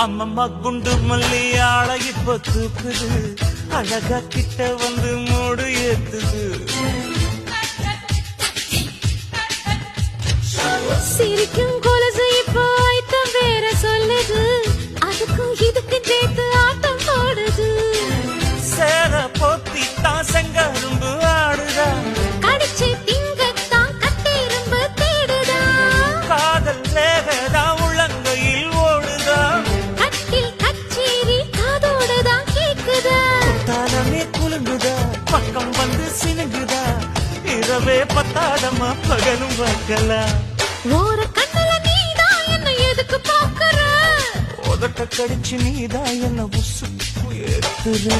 அம்மம்மா குண்டு மல்லி ஆளை இப்ப தூக்குது, அழகா கிட்ட வந்து மூடு ஏத்துது. சிரிக்கும் கொலுசு இப்போ ஐட்டம் வேற சொல்லுது, அதுக்கும் இதுக்கு சேர்த்து ஆட்டம் போடுது. சேர போத்தி தான் செங்கரும்பு ஆடுதா, கடிச்சு திங்கத்தான் கட்டெரும்பு தேடுதா. காதல் வேகதா உள்ளங்கையில் ஓடுதா, கட்டில் கச்சேரி காதோடுதான் கேக்குதா. தாளமே குலுங்குதா, பக்கம் வந்து சினுங்குதா, இரவே பத்தாதமா பகலும் பார்க்கலாம். ஓர கண்ணுல நீதான் என்ன எதுக்கு பாக்குற, உதட்ட கடிச்சு நீதான் என்ன உசுப்பு ஏத்துற.